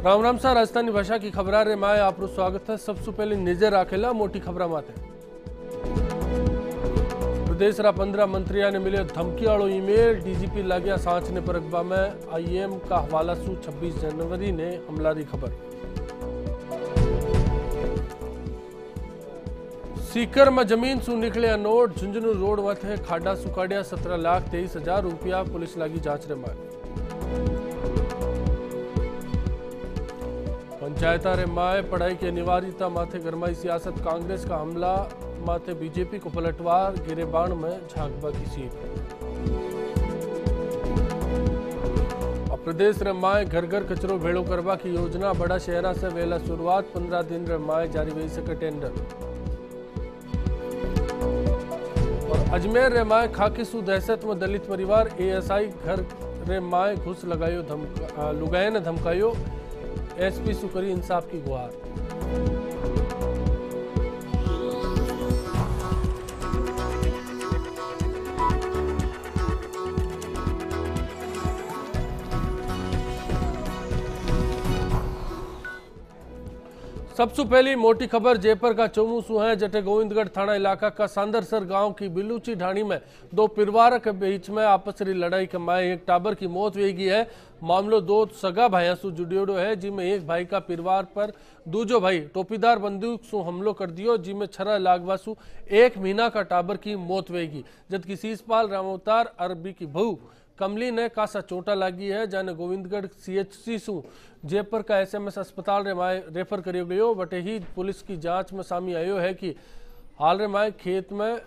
राम राम सा राजस्थानी भाषा की खबरा रे माए आपरो स्वागत है। सबसे पहले नजर राखेला मोटी खबरा माते। प्रदेश रा 15 मंत्रियों ने मिले धमकी वालों ईमेल। डीजीपी लाग्या सांचने पर अखबार में आईएम का हवाला सु 26 जनवरी ने हमला री खबर। सीकर में जमीन सु निकले नोट। झुंझुनू रोड माथे खाडा सुकाड़िया 17,23,000 रुपया। पुलिस लागी जांच रे माए। पंचायता रे माए पढ़ाई की अनिवार्यता माथे गरमाई सियासत। कांग्रेस का हमला माथे बीजेपी को पलटवार। गिरेबान में झांकबा की सीट। अब प्रदेश रे माए घर घर कचरो भेड़ो करवा की योजना। बड़ा शहरा से वेला शुरुआत। 15 दिन रे माए जारी वही सके टेंडर। और अजमेर रे माए खाकी सु दहशत में दलित परिवार। एएसआई घर रे माए घुस लगायो लुगाए ने धमकायो। एसपी सु करी इंसाफ की गुहार। सबसे पहली मोटी खबर जयपुर का चौमूसू है। जटे गोविंदगढ़ थाना इलाका का सांदरसर गांव की बिलूची ढाणी में दो परिवार के बीच में आपसी लड़ाई के माए एक टाबर की मौत हुई है। मामलो दो सगा भाइयों से जुड़ियोड़ो है, जिसमें एक भाई का परिवार पर दूजो भाई टोपीदार बंदूक सु हमलो कर दियो, जिसमें छरा लागवासु 1 महीना का टाबर की मौत हुई। जबकि शीशपाल रामोतार अरबी की बहू कमली ने कासा चोटा लागी है, जाने गोविंदगढ़ सीएचसी सु जयपुर का एसएमएस अस्पताल रे माए रेफर करियो गयो। बटे ही पुलिस की जांच में सामने आयो है कि हाल रे माए खेत में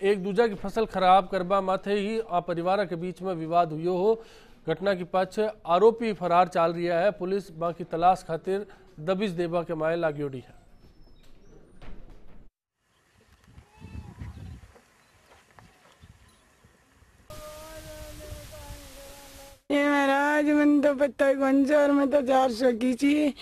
एक दूजा की फसल खराब करवा माथे ही आ परिवार के बीच में विवाद हुयो हो। घटना के पाछे आरोपी फरार चाल रहा है। पुलिस बाकी तलाश खातिर दबिश देवा के माए लाग्योड़ी है। ये महाराज मन तो पता है गंजार में तो 400 की चाहिए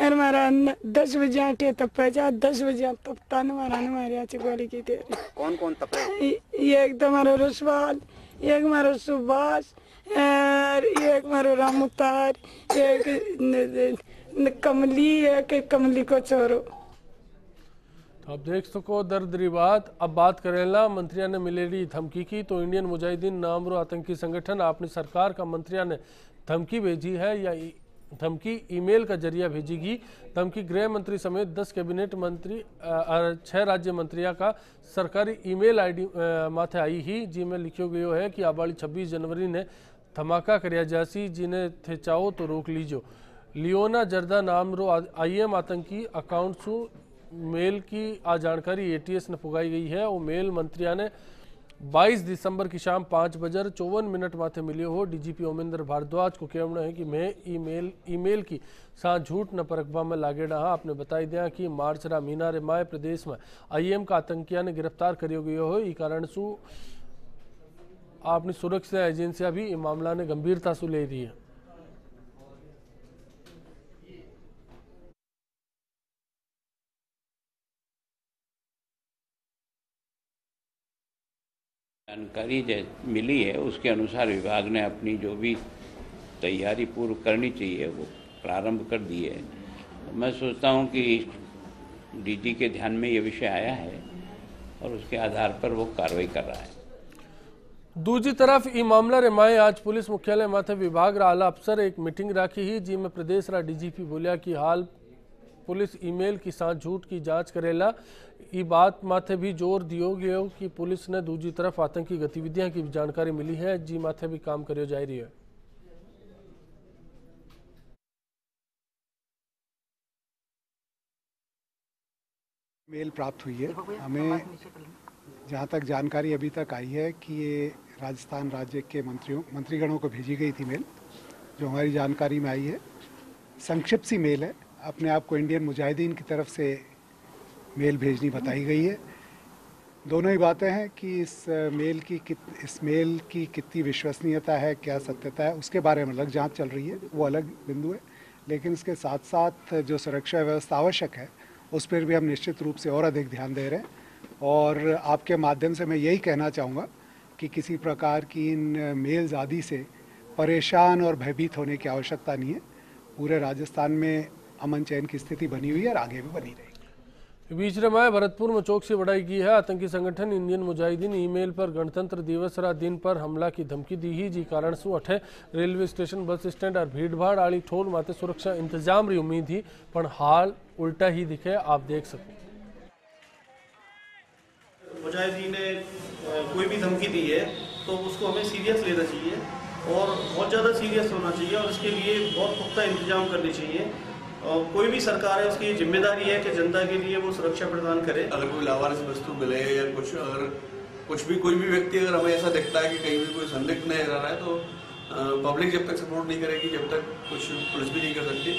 और मारा 10 बजे आटे तपे जा 10 बजे तपता न मारा न मारिया चिकोली की तेरे। कौन कौन तपे? ये एक तो मारो रसवाल, एक मारो सुभाष और एक मारो रामुतार, एक कमली, एक कमली को छोरो। तो अब देख सको दर्दरी बात। अब बात करेला मंत्रियों ने मिलेली धमकी की। तो इंडियन मुजाहिदीन नामरो आतंकी संगठन अपनी सरकार का मंत्रियों ने धमकी भेजी है या धमकी ईमेल का जरिया भेजेगी। धमकी गृह मंत्री समेत 10 कैबिनेट मंत्री 6 राज्य मंत्रियों का सरकारी ईमेल आईडी माथे आई ही, जिसमें लिखो गयो है कि आबाड़ी 26 जनवरी ने धमाका करया जासी, जिन्हें थे चाहो तो रोक लीजो। लियोना जर्दा नामरो आईएम आतंकी अकाउंट सु मेल की आ जानकारी एटीएस ने पुगाई गई है। वो मेल मंत्रियों ने 22 दिसंबर की शाम 5:54 माथे मिले हो। डीजीपी ओमेंद्र भारद्वाज को कहना है कि मैं ईमेल की साथ झूठ न परखबा में लागेड़ा हाँ। आपने बताई दिया कि मार्च रा महीना रे माए प्रदेश में आईएम का आतंकिया ने गिरफ्तार करियो गयो हो। ई कारण सु अपनी सुरक्षा एजेंसियां भी इस मामला ने गंभीरता से ले रही है। जानकारी मिली है उसके अनुसार विभाग ने अपनी जो भी तैयारी पूर्व करनी चाहिए वो प्रारंभ कर दी है। मैं सोचता हूं कि डीजी के ध्यान में ये विषय आया है और उसके आधार पर वो कार्रवाई कर रहा है। दूसरी तरफ ई मामला रे माए आज पुलिस मुख्यालय माथे विभाग रा आला अफसर एक मीटिंग राखी ही, जिसमें प्रदेश रा डीजीपी बोलिया कि हाल पुलिस ईमेल की साथ झूठ की जांच करेला। ये बात माथे भी जोर दियो गयो कि पुलिस ने दूसरी तरफ आतंकी गतिविधियां की जानकारी मिली है, जी माथे भी काम करियो जा रही है। मेल प्राप्त हुई है हमें, जहां तक जानकारी अभी तक आई है कि ये राजस्थान राज्य के मंत्रीगणों को भेजी गई थी मेल, जो हमारी जानकारी में आई है। संक्षिप्त सी मेल है, अपने आप को इंडियन मुजाहिदीन की तरफ से मेल भेजनी बताई गई है। दोनों ही बातें हैं कि इस मेल की कितनी विश्वसनीयता है, क्या सत्यता है, उसके बारे में अलग जांच चल रही है, वो अलग बिंदु है। लेकिन इसके साथ साथ जो सुरक्षा व्यवस्था आवश्यक है उस पर भी हम निश्चित रूप से और अधिक ध्यान दे रहे हैं। और आपके माध्यम से मैं यही कहना चाहूँगा कि किसी प्रकार की इन मेल्स आदि से परेशान और भयभीत होने की आवश्यकता नहीं है। पूरे राजस्थान में अमन चैन की स्थिति बनी हुई है और आगे भी बनी रहेगी। बीच रमाए भरतपुर में चौकसी बढ़ाई की है। आतंकी संगठन इंडियन मुजाहिदीन ईमेल पर गणतंत्र दिवस रा दिन पर हमला की धमकी दी ही जी कारण सु अठे रेलवे स्टेशन बस स्टैंड और भीड़भाड़ आली ठोल माते सुरक्षा इंतजाम री उम्मीद थी, पण हाल उल्टा ही दिखे। आप देख सकते मुजाहिदीन ने कोई भी धमकी दी है तो उसको हमें सीरियस लेना चाहिए और बहुत ज़्यादा सीरियस होना चाहिए और इसके लिए बहुत पुख्ता इंतजाम करने चाहिए। और कोई भी सरकार है उसकी जिम्मेदारी है कि जनता के लिए वो सुरक्षा प्रदान करे। अगर कोई लावारिस वस्तु मिले या कोई भी व्यक्ति अगर हमें ऐसा दिखता है कि कहीं भी कोई संदिग्ध नहीं रह रहा है तो पब्लिक जब तक सपोर्ट नहीं करेगी जब तक कुछ पुलिस भी नहीं कर सकती।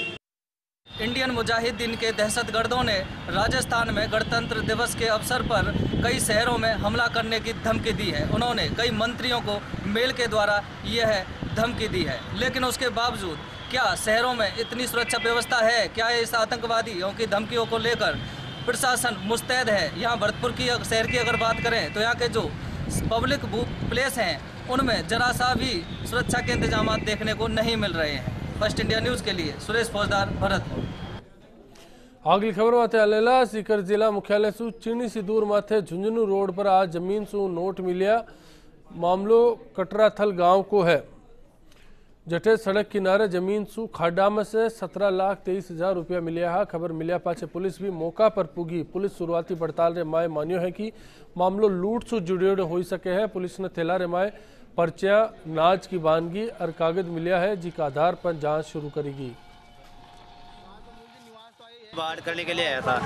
इंडियन मुजाहिदीन के दहशतगर्दों ने राजस्थान में गणतंत्र दिवस के अवसर पर कई शहरों में हमला करने की धमकी दी है। उन्होंने कई मंत्रियों को मेल के द्वारा यह धमकी दी है, लेकिन उसके बावजूद क्या शहरों में इतनी सुरक्षा व्यवस्था है? क्या इस आतंकवादियों की धमकियों को लेकर प्रशासन मुस्तैद है? यहाँ भरतपुर की शहर की अगर बात करें तो यहाँ के जो पब्लिक प्लेस हैं उनमें जरा सा भी सुरक्षा के इंतजाम देखने को नहीं मिल रहे हैं। फर्स्ट इंडिया न्यूज़ के लिए सुरेश फौजदार, भरतपुर। આગલી ખબર માથે આલેલા सीकर जिला मुख्यालय सु चीनी सी दूर माथे झुंझुनू रोड पर आज जमीन सु नोट मिलिया। मामलो कटराथल गांव को है, जटे सड़क किनारे जमीन सु खाडा में से 17,23,000 रुपया मिलिया है। खबर मिलिया पाछे पुलिस भी मौका पर पुगी। पुलिस शुरुआती पड़ताल रे माए मान्यो है कि मामलो लूट सु जुड़ियोड़ो हो सके है। पुलिस ने थैला रे माए पर्चियां, नाच की वानगी और कागज मिलिया है, जिसके आधार पर जांच शुरू करेगी। बाढ़ करने के लिए आया था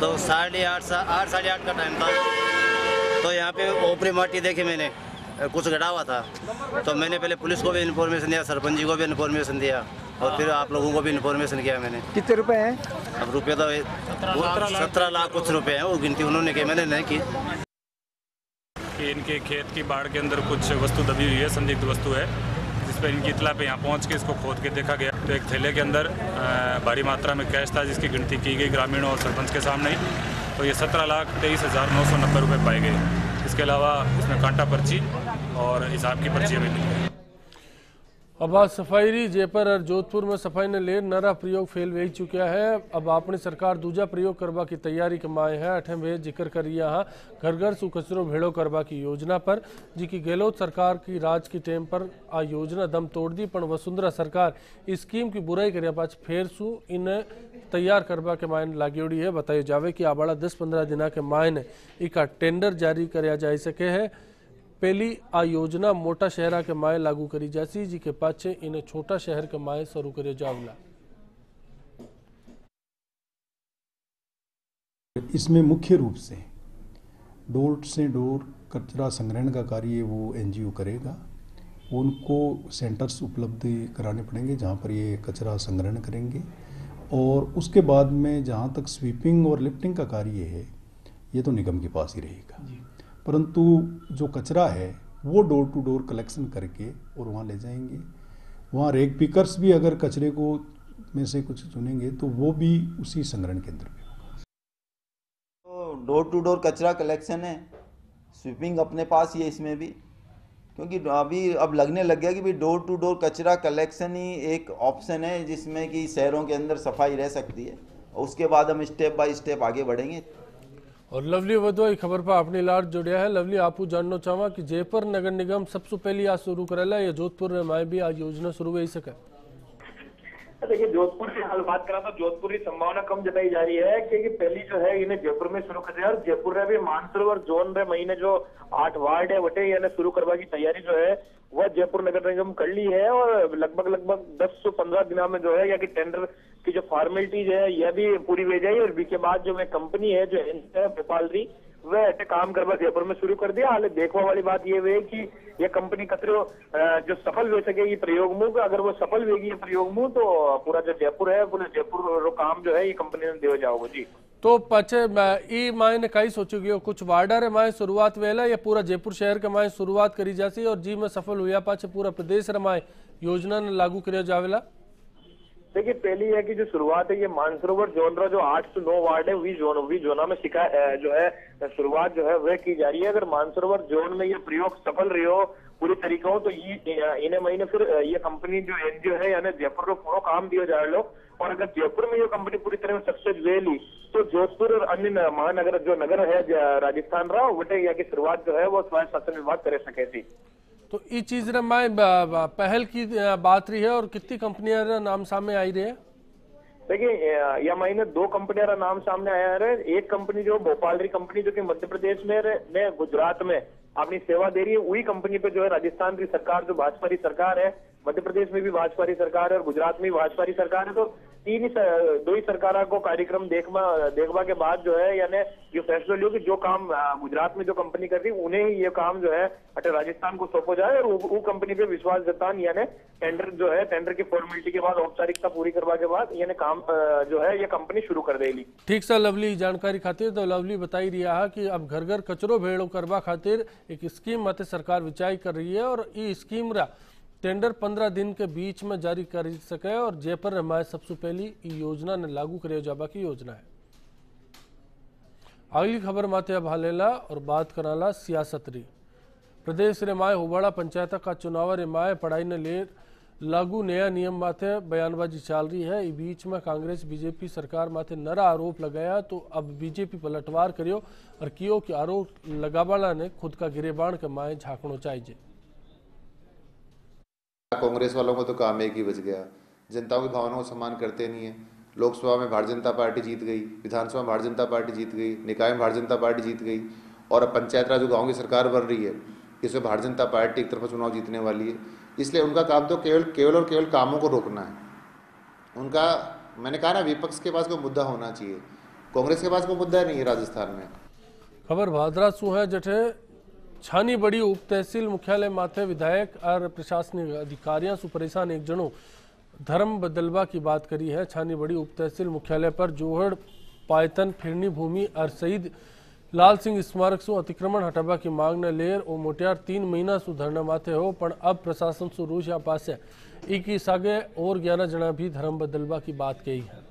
तो 8:30 का टाइम था, तो यहाँ पे ओपरी माटी देखी मैंने कुछ गड़ा हुआ था, तो मैंने पहले पुलिस को भी इन्फॉर्मेशन दिया, सरपंच जी को भी इन्फॉर्मेशन दिया और फिर आप लोगों को भी इन्फॉर्मेशन किया मैंने। कितने रुपए हैं? अब रुपये तो 17 लाख कुछ रुपए हैं, वो गिनती उन्होंने की, मैंने नहीं की। कि इनके खेत की बाढ़ के अंदर कुछ वस्तु दबी हुई है, संदिग्ध वस्तु है, जिस पर इनकी इतला पे यहाँ पहुँच के इसको खोद के देखा गया तो एक थैले के अंदर भारी मात्रा में कैश था, जिसकी गिनती की गई ग्रामीणों और सरपंच के सामने ही। तो ये 17,23,990 रुपये पाए गए। इसके अलावा इसमें कांटा पर्ची और हिसाब की पर्ची भी मिली। अब आज सफाई री जयपुर और जोधपुर में सफाई ने लेर नरा प्रयोग फेल वे चुका है। अब अपनी सरकार दूजा प्रयोग करवा की तैयारी कमाए है। अठे वे जिक्र कर यहाँ घर घर सु कचरो भेड़ो करवा की योजना पर, जी की गहलोत सरकार की राज की टेम पर आ योजना दम तोड़ दी, पण वसुंधरा सरकार इस स्कीम की बुराई कर पाछ फेर सु इन्हें तैयार करवा के मायने लागेड़ी है। बताया जावे कि आबाड़ा 10-15 दिना के मायने इका टेंडर जारी कराया जा सके है। पहली आ योजना मोटा शहरा के माए लागू करी जासी, जी के पाछे इन्हें छोटा शहर के माए शुरू करे जावला। इसमें मुख्य रूप से डोर से डोर कचरा संग्रहण का कार्य वो एनजीओ करेगा। उनको सेंटर्स उपलब्ध कराने पड़ेंगे जहाँ पर ये कचरा संग्रहण करेंगे, और उसके बाद में जहाँ तक स्वीपिंग और लिफ्टिंग का कार्य है ये तो निगम के पास ही रहेगा, परंतु जो कचरा है वो डोर टू डोर कलेक्शन करके और वहाँ ले जाएंगे। वहाँ रेक पिकर्स भी अगर कचरे को में से कुछ चुनेंगे तो वो भी उसी संग्रहण केंद्र में होगा। तो डोर टू डोर कचरा कलेक्शन है, स्वीपिंग अपने पास ही है इसमें भी, क्योंकि अभी अब लगने लग गया कि भाई डोर टू डोर कचरा कलेक्शन ही एक ऑप्शन है जिसमें कि शहरों के अंदर सफाई रह सकती है। उसके बाद हम स्टेप बाय स्टेप आगे बढ़ेंगे। और लवली वधवा खबर पर अपनी लाट जुड़िया है। लवली, आपू जानना चाहवा कि जयपुर नगर निगम सबसे पहली आज शुरू करेला या जोधपुर में भी आज योजना शुरू हो सके? देखिए, जोधपुर की हाल बात करा तो जोधपुर की संभावना कम जताई जा रही है, क्योंकि पहली जो है इन्हें जयपुर में शुरू कर दिया और जयपुर में भी मानसरोवर जोन रे महीने जो 8 वार्ड है वटे यानी शुरू करवा की तैयारी जो है वह जयपुर नगर निगम कर ली है। और लगभग 10 से 15 दिनों में जो है या कि टेंडर की जो फॉर्मेलिटीज है यह भी पूरी हो जाएगी। और बीके बाद जो कंपनी है जो भोपाल री वह काम करवा जयपुर में शुरू कर दिया। हाल देखने वाली बात ये है कि यह कंपनी कतरो जो सफल हो सकेगी प्रयोग मुंह, अगर वो सफल होगी प्रयोग मुंह तो पूरा जो जयपुर है पूरा जयपुर काम जो है ये कंपनी ने दे जाओगे जी। तो पाछे ई माए ने कई सोचो कि कुछ वार्डा रे माए शुरुआत वेला या पूरा जयपुर शहर के माए शुरुआत करी जासी और जी में सफल हुआ पाछे पूरा प्रदेश रे माए योजना ने लागू करिया जावेला? देखिए, पहली है कि जो शुरुआत है ये मानसरोवर जोन जो 8 से 9 वार्ड है वी जोना में जो है शुरुआत जो है वह की जा रही है। अगर मानसरोवर जोन में ये प्रयोग सफल रही हो पूरी तरीके हो तो इन्हें महीने फिर ये कंपनी जो एनजीओ है यानी जयपुर में पूरा काम दिया जा लो। और अगर जयपुर में ये कंपनी पूरी तरह से सक्सेस ले ली तो जोधपुर और अन्य महानगर जो नगर है राजस्थान रहा वटे या की शुरुआत जो है वो स्वायत्त शासन विभाग कर सके थी। तो ये चीज में पहल की बात रही है और कितनी कंपनियां नाम सामने आई रही है? देखिए, यह महीने 2 कंपनियों का नाम सामने आया है। एक कंपनी जो भोपाल री कंपनी जो कि मध्य प्रदेश में गुजरात में अपनी सेवा दे रही है, वही कंपनी पे जो है राजस्थान की सरकार जो भाजपा की सरकार है, मध्य प्रदेश में भी भाजपा की सरकार है और गुजरात में भी भाजपा की सरकार है, तो 2 ही सरकार को कार्यक्रम देखवा के बाद जो है यानी ये फैसला लियो कि जो काम गुजरात में जो कंपनी कर रही है उन्हें ही ये काम जो है राजस्थान को सौंपा जाए और वो कंपनी पे विश्वास जतान यानी टेंडर जो है टेंडर की फॉर्मेलिटी के बाद औपचारिकता पूरी करवा के बाद यानी काम जो है ये कंपनी शुरू कर देगी। ठीक सा लवली जानकारी खातिर तो लवली बताई रहा है कि अब घर घर कचरो भेड़ो करवा खातिर एक स्कीम माते सरकार विचार कर रही है और ये स्कीम टेंडर 15 दिन के बीच में जारी कर सके और जयपुर रमाय सबसे पहली योजना ने लागू करे जाबा की योजना है। अगली खबर माते अब हालेला और बात कराला सियासत री। प्रदेश रेमाय होबाड़ा पंचायत का चुनाव रेमाय पढ़ाई ने ले लागू नया नियम माथे बयानबाजी चल रही है। इस बीच में कांग्रेस बीजेपी सरकार माथे नरा आरोप लगाया तो अब बीजेपी पलटवार करियो और कियो कि आरोप लगावाला ने खुद का गिरेबान के माए झांकनो चाहिए। कांग्रेस वालों को तो काम एक ही बच गया, जनता की भावनाओं को सम्मान करते नहीं है। लोकसभा में भारतीय जनता पार्टी जीत गई, विधानसभा में भारतीय जनता पार्टी जीत गई, निकाय में भारतीय जनता पार्टी जीत गई और अब पंचायत राज जो गाँव की सरकार बन रही है इसमें भारतीय जनता पार्टी एक तरफा चुनाव जीतने वाली है। इसलिए उनका काम तो केवल और केवल कामों को रोकना है। उनका मैंने कहा ना विपक्ष के पास कोई मुद्दा होना चाहिए, कांग्रेस के पास कोई मुद्दा नहीं है राजस्थान में। खबर भादरा सु है जठे छानी बड़ी उप तहसील मुख्यालय माथे विधायक और प्रशासनिक अधिकारियों से परेशान एक जनो धर्म बदलवा की बात करी है। छानी बड़ी उप तहसील मुख्यालय पर जोहड़ पायतन फिरनी भूमि और शहीद लाल सिंह स्मारक सु अतिक्रमण हटावा की मांग ने लेर और मोटियार 3 महीना सु धरना माथे हो पण अब प्रशासन सु रूस या पासे एक ही सागे और 11 जना भी धर्म बदलवा की बात कही है।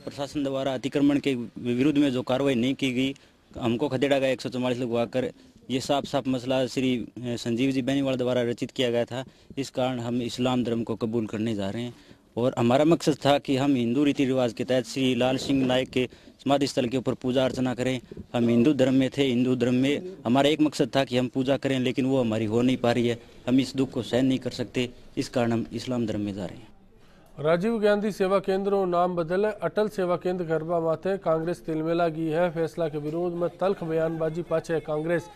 प्रशासन द्वारा अतिक्रमण के विरुद्ध में जो कार्रवाई नहीं की गई, हमको खदेड़ा गया 144 लगवाकर। ये साफ मसला श्री संजीव जी बेनीवाल द्वारा रचित किया गया था। इस कारण हम इस्लाम धर्म को कबूल करने जा रहे हैं और हमारा मकसद था कि हम हिंदू रीति रिवाज के तहत श्री लाल सिंह नायक के समाधि स्थल के ऊपर पूजा अर्चना करें। हम हिंदू धर्म में थे, हिंदू धर्म में हमारा एक मकसद था कि हम पूजा करें, लेकिन वो हमारी हो नहीं पा रही है। हम इस दुख को सहन नहीं कर सकते, इस कारण हम इस्लाम धर्म में जा रहे हैं। राजीव गांधी सेवा केंद्र नाम बदले अटल सेवा केंद्र गरबा माथे कांग्रेस तिलमेला गई है। फैसला के विरोध में तल्ख बयानबाजी पाछे कांग्रेस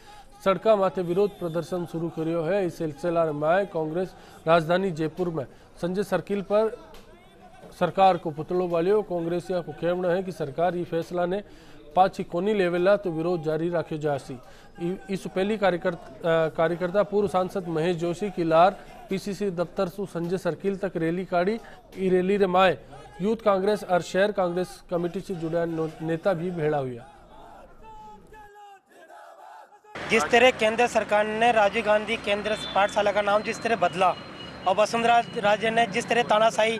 सड़का माथे विरोध प्रदर्शन शुरू करियो है। इस सिलसिला में कांग्रेस राजधानी जयपुर में संजय सर्किल पर सरकार को पुतलो वालियो। कांग्रेसियों को कहना है कि सरकार ये फैसला ने पाछी कोनी लेवेला तो विरोध जारी रखो जासी। इस पहली कार्यकर्ता पूर्व सांसद महेश जोशी की लार पीसीसी दफ्तर से संजय सर्किल तक रैली काढ़ी। रैली रे माए यूथ कांग्रेस और शहर कांग्रेस कमेटी से जुड़ा नेता भी भेड़ा हुआ। जिस तरह केंद्र सरकार ने राजीव गांधी केंद्र पाठशाला का नाम जिस तरह बदला और वसुंधरा राजे ने जिस तरह तानाशाही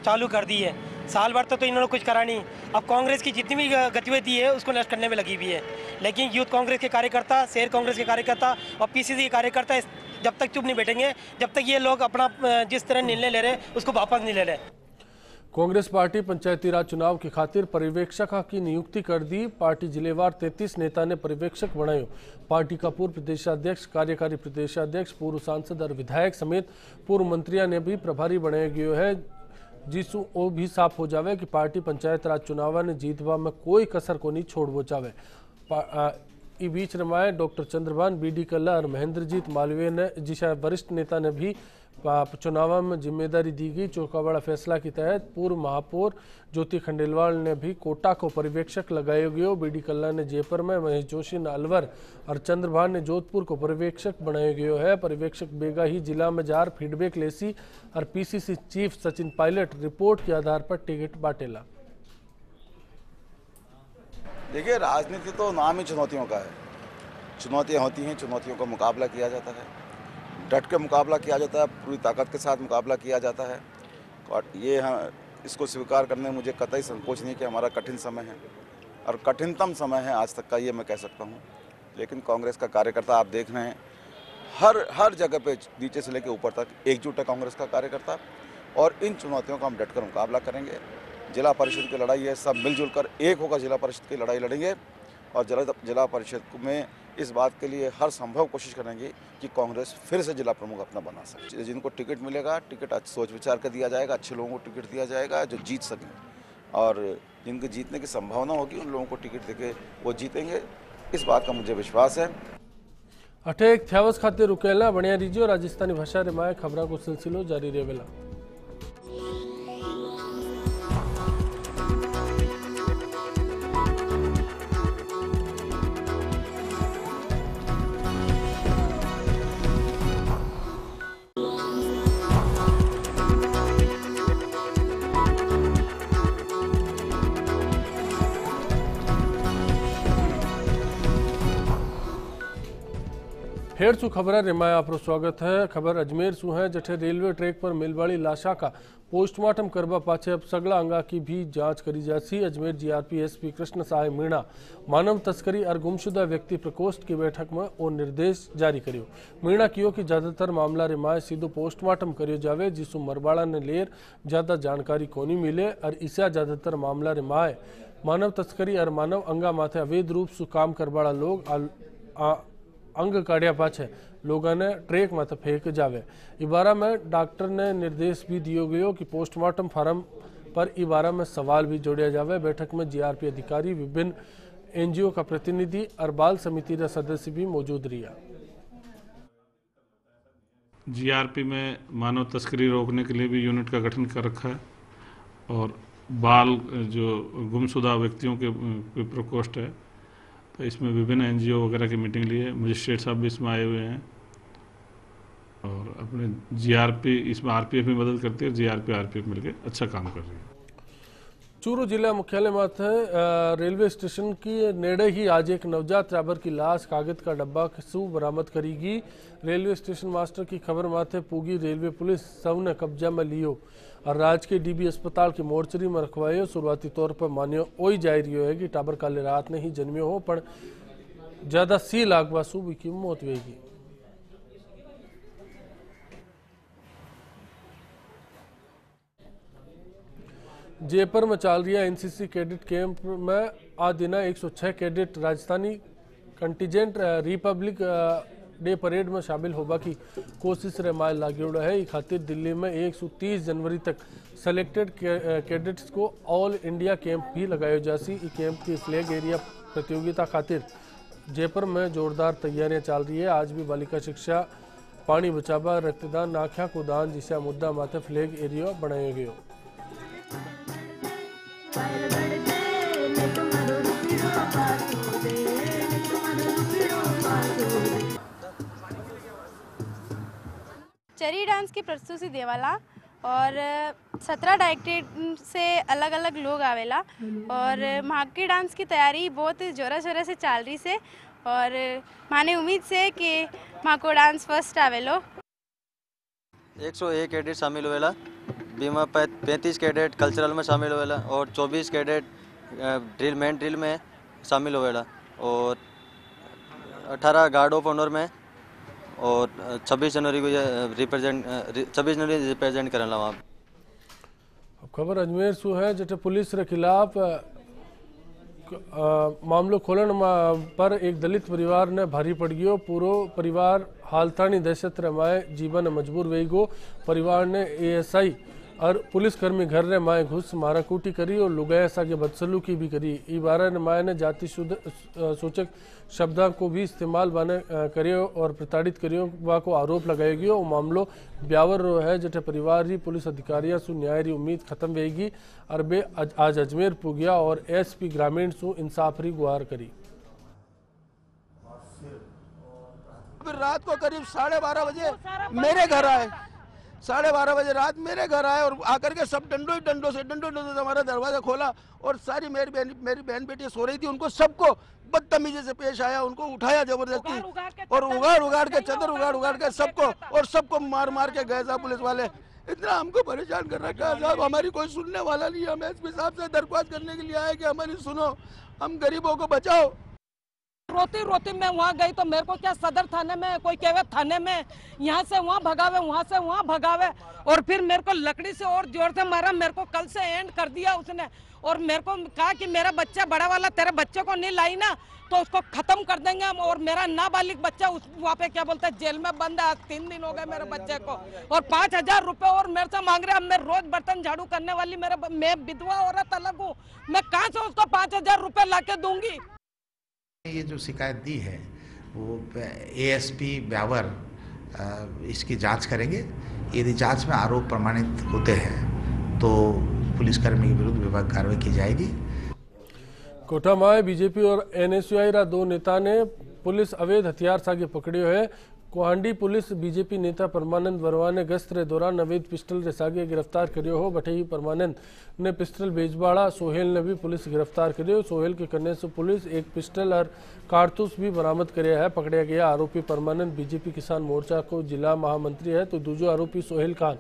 चालू कर दी है, साल भर तो इन्होंने कुछ करा नहीं। अब कांग्रेस की जितनी भी गतिविधि है उसको नष्ट करने में लगी हुई है, लेकिन यूथ कांग्रेस के कार्यकर्ता, शहर कांग्रेस के कार्यकर्ता और पीसीसी के कार्यकर्ता जब तक चुप नहीं बैठेंगे, जब तक ये लोग अपना जिस तरह निर्णय ले रहे उसको वापस नहीं ले रहे। कांग्रेस पार्टी पंचायती राज चुनाव की खातिर पर्यवेक्षक की नियुक्ति कर दी। पार्टी जिलेवार 33 नेता ने पर्यवेक्षक बनायो। पार्टी का पूर्व प्रदेशाध्यक्ष, कार्यकारी प्रदेशाध्यक्ष, पूर्व सांसद और विधायक समेत पूर्व मंत्रियों ने भी प्रभारी बनाया गया है, जिससे वो भी साफ हो जावे कि पार्टी पंचायत राज चुनाव ने जीतवा में कोई कसर को नहीं छोड़वो चावे। इस बीच रमाए डॉक्टर चंद्रभान, बीडी कल्ला और महेंद्रजीत मालवीय ने जिसा वरिष्ठ नेता ने भी चुनाव में जिम्मेदारी दी गई। चौकावाड़ा फैसला के तहत पूर्व महापौर ज्योति खंडेलवाल ने भी कोटा को पर्यवेक्षक लगाया गया। बीडी कल्ला ने जयपुर में, महेश जोशी ने अलवर और चंद्रभान ने जोधपुर को पर्यवेक्षक बनाया गया है। पर्यवेक्षक बेगा ही जिला में जार फीडबैक लेसी और PCC chief Sachin Pilot report के आधार पर टिकट बांटेला। देखिए, राजनीति तो नाम ही चुनौतियों का है। चुनौतियां होती हैं, चुनौतियों का मुकाबला किया जाता है। डट के मुकाबला किया जाता है, पूरी ताकत के साथ मुकाबला किया जाता है। और ये इसको स्वीकार करने में मुझे कतई संकोच नहीं कि हमारा कठिन समय है और कठिनतम समय है आज तक का, ये मैं कह सकता हूँ। लेकिन कांग्रेस का कार्यकर्ता आप देख रहे हैं हर जगह पे नीचे से लेकर ऊपर तक एकजुट है कांग्रेस का कार्यकर्ता, और इन चुनौतियों का हम डटकर मुकाबला करेंगे। जिला परिषद की लड़ाई है, सब मिलजुल कर एक होकर जिला परिषद की लड़ाई लड़ेंगे और जिला परिषद में इस बात के लिए हर संभव कोशिश करेंगे कि कांग्रेस फिर से जिला प्रमुख अपना बना सके। जिनको टिकट मिलेगा, टिकट सोच विचार कर दिया जाएगा, अच्छे लोगों को टिकट दिया जाएगा जो जीत सकें, और जिनके जीतने की संभावना होगी उन लोगों को टिकट देके वो जीतेंगे, इस बात का मुझे विश्वास है। अठे एक थ्यावस खाते रुकेला बणिया रीजियो राजस्थानी भाषा रे माए खबरों को सिलसिलो जारी रहेला। फेर सु खबर रिमाय आपरो स्वागत है। खबर अजमेर सु है, जठे रेलवे ट्रैक पर मिलवाड़ी लाशा का पोस्टमार्टम करवा पाछे अब सगला अंगा की भी जांच करी जासी। अजमेर जीआरपी एसपी कृष्ण सहाय मीणा मानव तस्करी और गुमशुदा व्यक्ति प्रकोष्ठ की बैठक में वो निर्देश जारी करियो। मीणा कियो कि ज्यादातर मामला रिमाय सीधो पोस्टमार्टम करियो जावे, जिसु मरबाड़ा ने लेर ज्यादा जानकारी कोनी मिले और इसा ज्यादातर मामला रिमाय मानव तस्करी और मानव अंगा माथे अवैध रूप से काम करवाड़ा लोग अंग काढ़िया पाछे लोगों ने ट्रेक मत फेंक जावे। इबारा में डॉक्टर ने निर्देश भी दियो गयो कि पोस्टमार्टम फार्म पर इबारा में सवाल भी जोड़िया जावे। बैठक में जीआरपी अधिकारी, विभिन्न एनजीओ का प्रतिनिधि और बाल समिति का सदस्य भी मौजूद रहा। जीआरपी में मानव तस्करी रोकने के लिए भी यूनिट का गठन कर रखा है, और बाल जो गुमशुदा व्यक्तियों के प्रकोष्ठ है, तो इसमें विभिन्न एनजीओ वगैरह की मीटिंग ली है। मजिस्ट्रेट साहब भी इसमें आए हुए हैं, और अपने जीआरपी इसमें आरपीएफ में मदद करती है, जीआरपी आरपीएफ मिलकर अच्छा काम कर रही है। चूरू जिला मुख्यालय माथे रेलवे स्टेशन की नेड़े ही आज एक नवजात राबर की लाश कागज का डब्बा सु बरामद करेगी। रेलवे स्टेशन मास्टर की खबर माथे पूगी रेलवे पुलिस सब ने कब्जा में लियो और राजकीय डीबी अस्पताल की मोर्चरी में रखवायो। शुरुआती तौर पर मान्यो ओई जाय रियो है कि टाबर काले रात ने ही जन्मियो हो, पर ज्यादा सी लागवा सु की मौत वेगी। जयपुर में चल रही एनसीसी कैडेट कैंप में आ दिना 106 cadet Rajasthani contingent Republic day parade में शामिल होबा की कोशिश रे माय लाग्योड़ा है। ई खातिर दिल्ली में 130 जनवरी तक सेलेक्टेड कैडेट्स को ऑल इंडिया कैंप भी लगायो जासी। ई कैंप की फ्लैग एरिया प्रतियोगिता खातिर जयपुर में जोरदार तैयारियां चल रही है। आज भी बालिका शिक्षा, पानी बचावा, रक्तदान, आँखा को दान जैसा मुद्दा माथे फ्लैग एरिया बनाया गया। चरी डांस की प्रस्तुति देवाला और 17 डायरेक्टर से अलग अलग लोग आवेला, और महाकी डांस की तैयारी बहुत जोरा शोरा से चल रही से, और माने उम्मीद से कि माँ को डांस फर्स्ट आवेलो। 101 कैडेट शामिल हुएला, बीमा 35 कैडेट कल्चरल में शामिल हुएला, और 24 कैडेट मेन ड्रिल में शामिल हुएला, और 18 गार्ड ऑफ ऑनर में, और 26 जनवरी को रिप्रेजेंट करेला वहाँ। अब खबर अजमेर सु है, जटे पुलिस के खिलाफ मामलो खोलन पर एक दलित परिवार ने भारी पड़ गयो। पूरो परिवार हालतानी दहशत रमाए जीवन मजबूर वही गो। परिवार ने एएसआई और पुलिसकर्मी घर रे माए घुस माराकूटी करी और लुगाया सागे बदसलूकी भी करी। ई बारे ने माए ने जाति सूचक शब्दों को भी इस्तेमाल बाने करियो और प्रताड़ित करियो वा को आरोप लगाया गयो। मामलो ब्यावर रो है, जटे परिवार ही पुलिस अधिकारियों सु न्याय री उम्मीद खत्म वेगी और बे आज अजमेर पुगिया और एसपी ग्रामीण सु इंसाफ री गुहार करी। रात को करीब 12:30 बजे मेरे घर आए 12:30 बजे रात मेरे घर आए और आकर के सब डंडों से हमारा दरवाजा खोला और सारी मेरी बहन बेटी सो रही थी, उनको सबको बदतमीजी से पेश आया, उनको उठाया जबरदस्ती और उगाड़ के चादर उगाड़ के सबको मार के गए साहब पुलिस वाले। इतना हमको परेशान कर रखा है साहब, हमारी कोई सुनने वाला नहीं है। हम एसपी साहब से दरख्वास्त करने के लिए आए कि हमारी सुनो, हम गरीबों को बचाओ। रोती मैं वहाँ गई तो मेरे को क्या सदर थाने में, कोई कहे थाने में, यहाँ से वहाँ भगावे, वहाँ से वहाँ भगावे और फिर मेरे को लकड़ी से और जोर से मारा। मेरे को कल से एंड कर दिया उसने और मेरे को कहा कि मेरा बच्चा बड़ा वाला तेरे बच्चे को नहीं लाई ना तो उसको खत्म कर देंगे हम। और मेरा नाबालिग बच्चा उस वहाँ पे क्या बोलते हैं जेल में बंद है, आज 3 दिन हो गए मेरे बच्चे को और 5,000 रुपए और मेरे से मांग रहे हैं। मैं रोज बर्तन झाड़ू करने वाली मैं विधवा औरत अलग हूँ, मैं कहाँ से उसको 5,000 रुपए ला के दूंगी। ये जो शिकायत दी है वो एएसपी ब्यावर इसकी जांच करेंगे। यदि जांच में आरोप प्रमाणित होते हैं तो पुलिसकर्मी के विरुद्ध विभाग कार्रवाई की जाएगी। कोटा में बीजेपी और एनएसयूआई रा 2 नेता ने पुलिस अवैध हथियार सागे पकड़ियो है। कोहांडी पुलिस बीजेपी नेता परमानंद वर्मा ने गश्त रे दौरान अवैध पिस्टल रे सागे गिरफ्तार करियो हो। बठे ही परमानंद ने पिस्टल बेचबाड़ा सोहेल ने भी पुलिस गिरफ्तार करियो। सोहेल के करने से पुलिस एक पिस्टल और कारतूस भी बरामद कराया है। पकड़ा गया आरोपी परमानंद बीजेपी किसान मोर्चा को जिला महामंत्री है तो दूसरा आरोपी सोहेल खान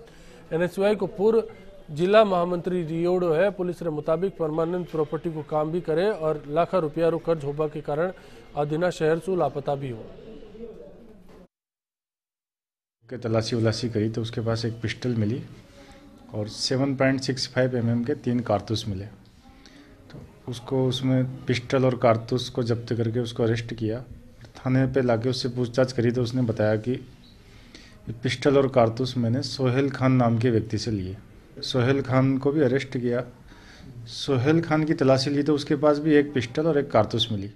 एनएसयूआई को पूर्व जिला महामंत्री रियोड़ो है। पुलिस के मुताबिक परमानंद प्रॉपर्टी को काम भी करे और लाखों रुपया रो कर्ज होबा के कारण आदिना शहर से लापता भी हो। के तलाशी करी तो उसके पास एक पिस्टल मिली और 7.65 mm के 3 कारतूस मिले। तो उसको उसमें पिस्टल और कारतूस को जब्त करके उसको अरेस्ट किया। थाने पे लाके उससे पूछताछ करी तो उसने बताया कि पिस्टल और कारतूस मैंने सोहेल खान नाम के व्यक्ति से लिए। सोहेल खान को भी अरेस्ट किया। सोहेल खान की तलाशी ली तो उसके पास भी एक पिस्टल और एक कारतूस मिली।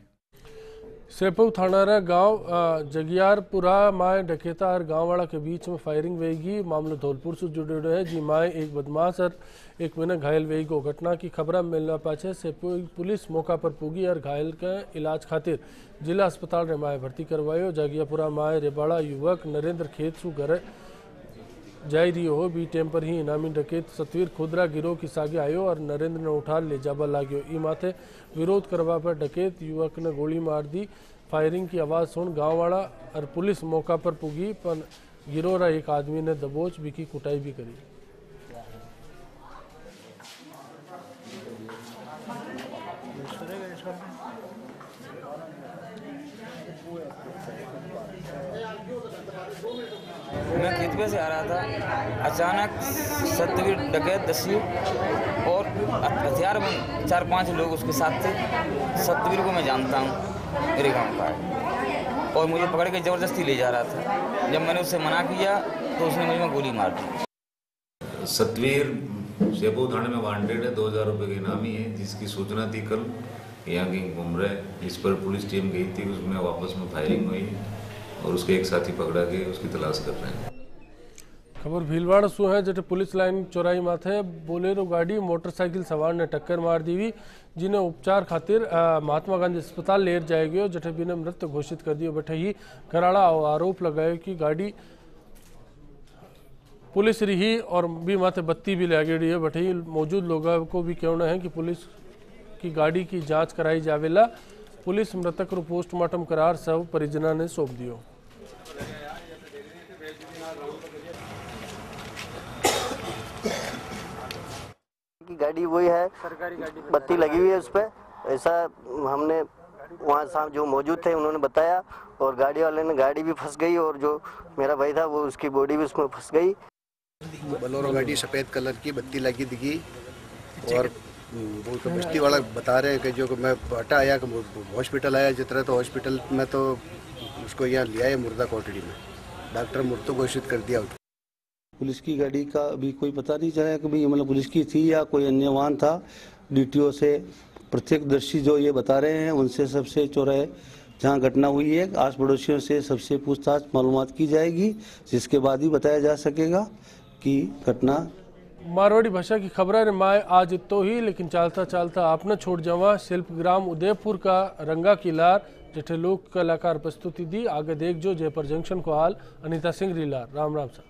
सेपऊ थानारा गांव जगियारपुरा माए डकेता और गांववाड़ा के बीच में फायरिंग वेगी। मामलो धौलपुर से जुड़े है जी माए एक बदमाश और एक महीने घायल वेगी को घटना की खबर मिलने पाछे सेपऊ पुलिस मौका पर पुगी और घायल के इलाज खातिर जिला अस्पताल रे माए भर्ती करवायो। जगियापुरा माए रेबाड़ा युवक नरेंद्र खेत सु घर जाई रही हो बी टाइम पर ही इनामी डकैत सतवीर खुदरा गिरोह की सागे आयो और नरेंद्र ने उठा ले जाबा लाग्यो। ई माथे विरोध करवा पर डकैत युवक ने गोली मार दी। फायरिंग की आवाज़ सुन गांववाड़ा और पुलिस मौका पर पुगी पर गिरोह रा एक आदमी ने दबोच भी की कुटाई भी करी। मैं खेत पे से आ रहा था, अचानक सतवीर डकैत दस्यु और हथियार 4-5 लोग उसके साथ थे। सतवीर को मैं जानता हूँ, मेरे गांव का है और मुझे पकड़ के ज़बरदस्ती ले जा रहा था। जब मैंने उससे मना किया तो उसने मुझे गोली मार दी। सतवीर सेपऊ थाने में वांटेड है, 2,000 रुपये की इनामी है, जिसकी सूचना थी कल यहाँ कहीं घूम रहे, जिस पर पुलिस टीम गई थी। उसमें वापस में फायरिंग हुई और उसके एक साथी पकड़ा के उसकी तलाश कर रहे हैं। खबर भीलवाड़ा सु है जटे पुलिस लाइन चौराई माथे बोलेरो गाड़ी मोटरसाइकिल सवार ने टक्कर मार दी जिन्हें उपचार खातिर महात्मा गांधी अस्पताल ले जाया गयो। जटे बिना मृत घोषित कर दियो। बटे ही कराड़ा आरोप लगायो कि गाड़ी पुलिस रही और भी माथे बत्ती भी लागेड़ी है। बटे ही मौजूद लोगों को भी कहना है कि पुलिस की गाड़ी की जांच कराई जावेला। पुलिस मृतक को पोस्टमार्टम करार सब परिजना ने सौंप दियो। गाड़ी वही है, सरकारी गाड़ी बत्ती लगी हुई है उस पर, ऐसा हमने वहाँ साहब जो मौजूद थे उन्होंने बताया और गाड़ी वाले ने गाड़ी भी फंस गई और जो मेरा भाई था वो उसकी बॉडी भी उसमें फंस गई। बोलेरो गाड़ी सफ़ेद कलर की बत्ती लगी दिखी और वो तो बस्ती वाला बता रहे हैं कि जो मैं हटा आया हॉस्पिटल आया जितना तो हॉस्पिटल में तो उसको यहाँ लिया है मुर्दा कोटड़ी में, डॉक्टर मृत्यु घोषित कर दिया। पुलिस की गाड़ी का अभी कोई पता नहीं चला कि भाई मतलब पुलिस की थी या कोई अन्य वाहन था। डीटीओ से प्रत्यक्षदर्शी जो ये बता रहे हैं उनसे सबसे चौराहे जहाँ घटना हुई है आस पड़ोसियों से सबसे पूछताछ मालूमात की जाएगी, जिसके बाद ही बताया जा सकेगा कि घटना। मारवाड़ी भाषा की खबर माए आज तो ही लेकिन चालता चालता आपने छोड़ जावा। शिल्पग्राम उदयपुर का रंगा किलार जठे लोक कलाकार प्रस्तुति दी। आगे देख जो जयपुर जंक्शन को हाल अनिता सिंह रीलार। राम राम साहब।